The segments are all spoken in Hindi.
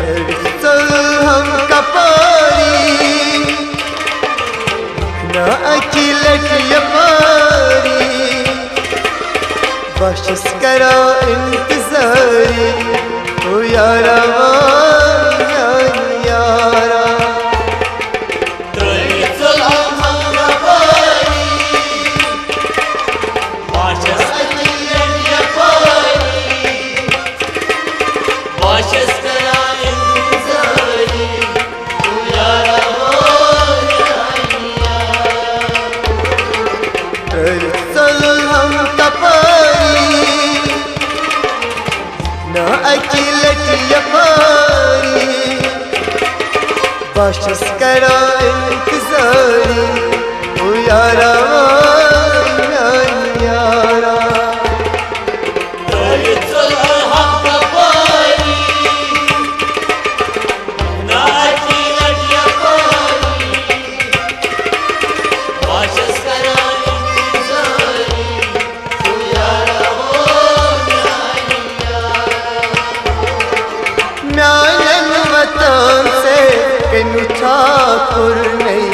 हम कपारी ना अकिलट यपारी बख्शिश करा इंतजारी ओ यारा यारा बख्शिश करा इंतजारी ओ यारा यारा ठाकुर नहीं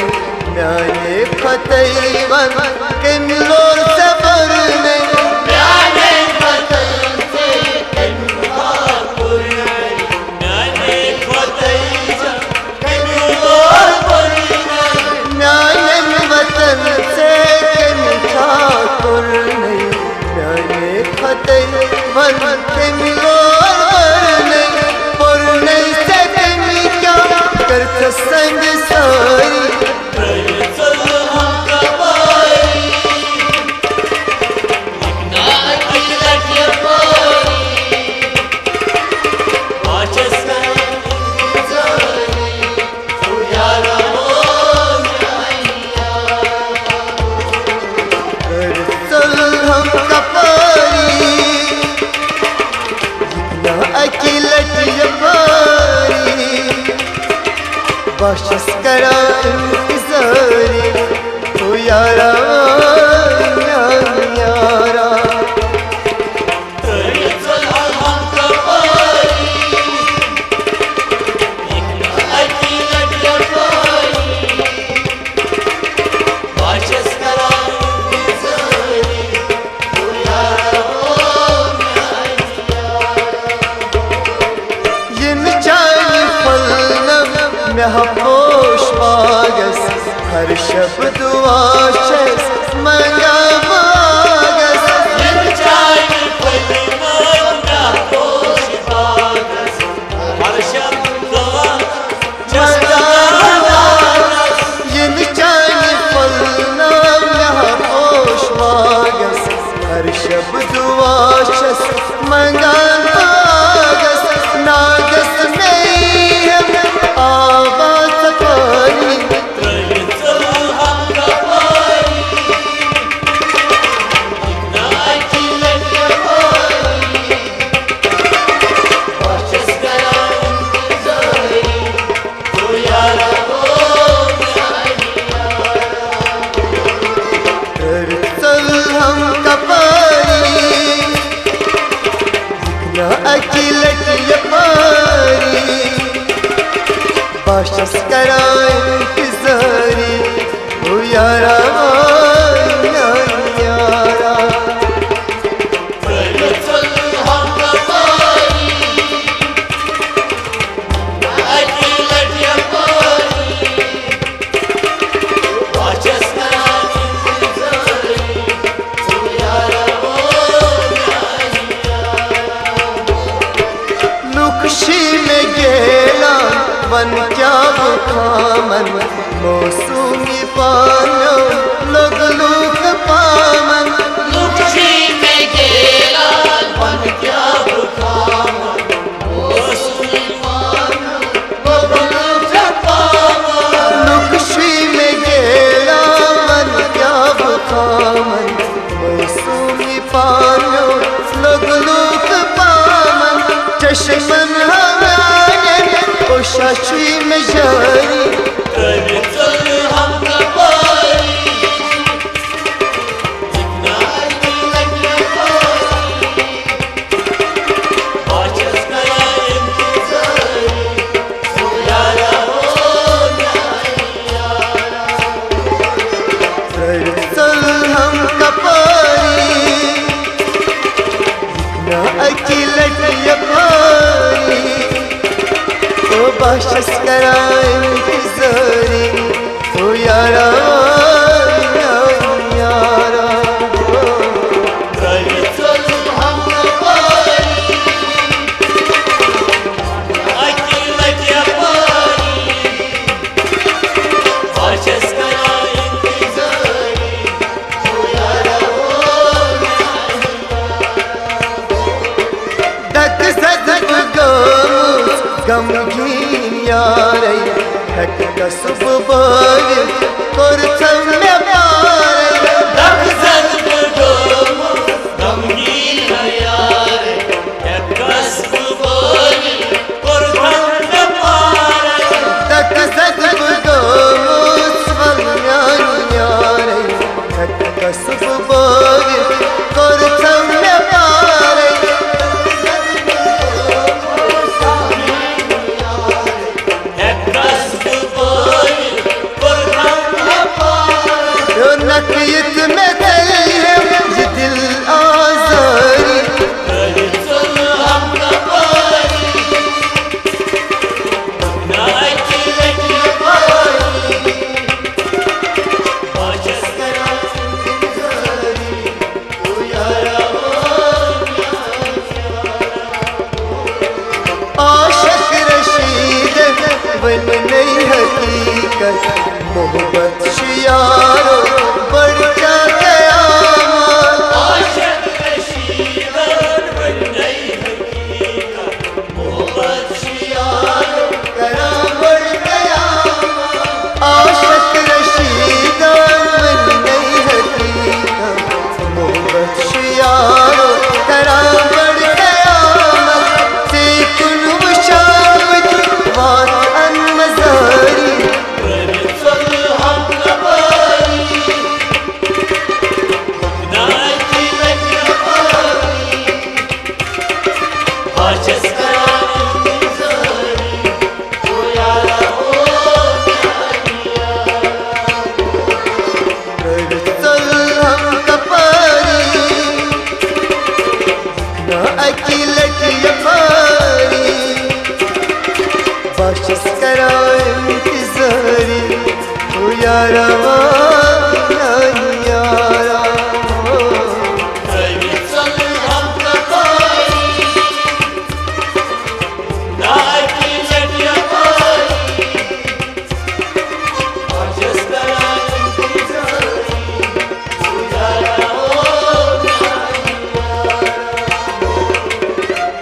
म्याने फतेहवन के मिलोर सबर नहीं म्याने फतेहवन से के ठाकुर नहीं म्याने फतेहवन के मिलोर सबर नहीं म्याने वतन से के ठाकुर नहीं म्याने फतेहवन के मिलोर नहीं पर नहीं से क्या करते संग सारी बख्शिश करा इंतजारी ओ यारा यारा होश बागस हर शब दुआ शस मंगा बागस होश बागस हर शब दुआ ये निचानी फलना यहाँ होश बागस हर शब दुआ शस मंगा बागस नागस में बख्शिश करा इंतजारी ओ यारा यारा नुक्शी में गेला वन क्या खामन मौसमी पानो लोग लूक पामन नुक्शी में गेला वन क्या खामन मौसमी पानो लोग लूक पामन नुक्शी में गेला वन क्या खामन मौसमी पानो लोग लूक पामन चश्मन शाशी में जारी हम कपारी अकीलत यपारी ओ बख्शिश करा इंतज़ारी ओ यारा यारा गमगीन यारे हट कसब बागे कुरथम में प्यारे दक सद गो गमगीन यारे हट कसब बागे कुरथम में प्यारे दक सद गो मुसलमान यारे हट कसब बागे कुरथम में प्यारे नकियत में दिल आज़ारी आशिक रशीद बन नहीं हकीकत मोहब्बत शियारो बढ़ जा गया आशिक रशीद बन नहीं हकीकत मोहब्बत शियारो करा बढ़ गया आशिक रशीद बन नहीं हकीकत मोहब्बत शियारो करा बढ़ गया तेकुन मुशाबत वात अनमजारी अकीलत यपारी बख्शिश करा इंतज़ारी ओ यारा यारा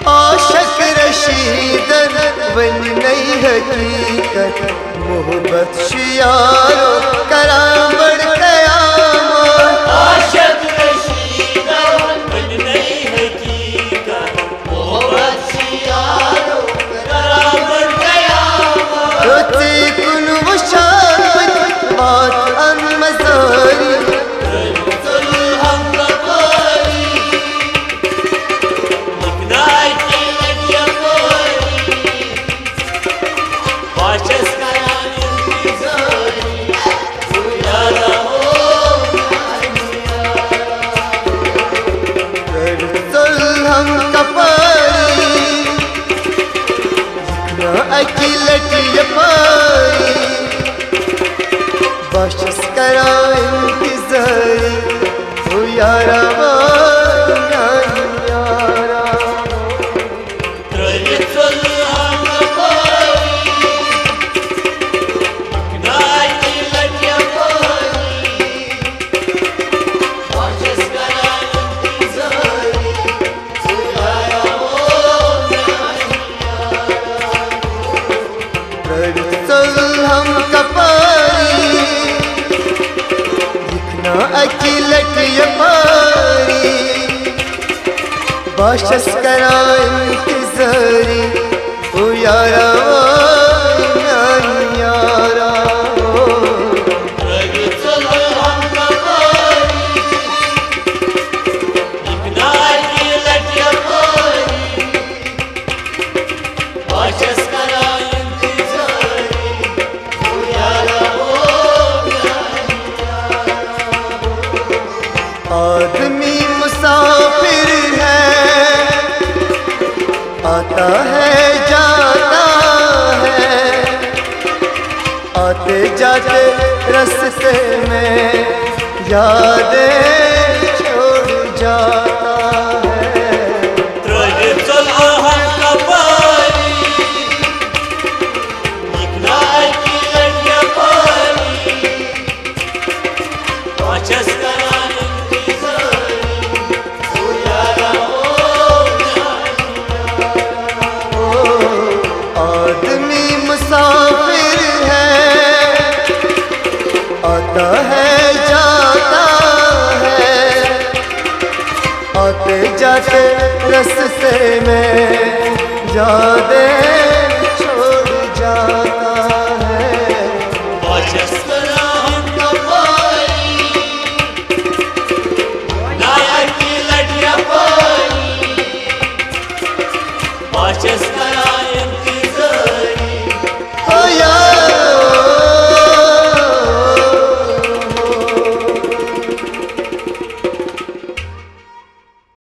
आशिक रशीद बन नहीं हकीकत मोहब्बत शियारो करा बढ़ गया आशिक रशीद बन नहीं हकीकत मोहब्बत शियारो करा बढ़ गया तेकुन मुशाबत बात अनमजारी अकीलत यपारी बख्शिश करा इंतज़ारी ओ यारा यारा हम कपारी लिखना अकीलत यपारी बख्शिश करा इंतज़ारी ओ यारा यारा आदमी मुसाफिर है आता है जाता है, आते जाते रास्ते में यादें छोड़ जाता है। Trăiți-l ahanca pari, Nicnae chilănia pari, Această închizări, Uiara आदमी मुसाफिर है, आता है जाता है, आते जाते रास्ते में जा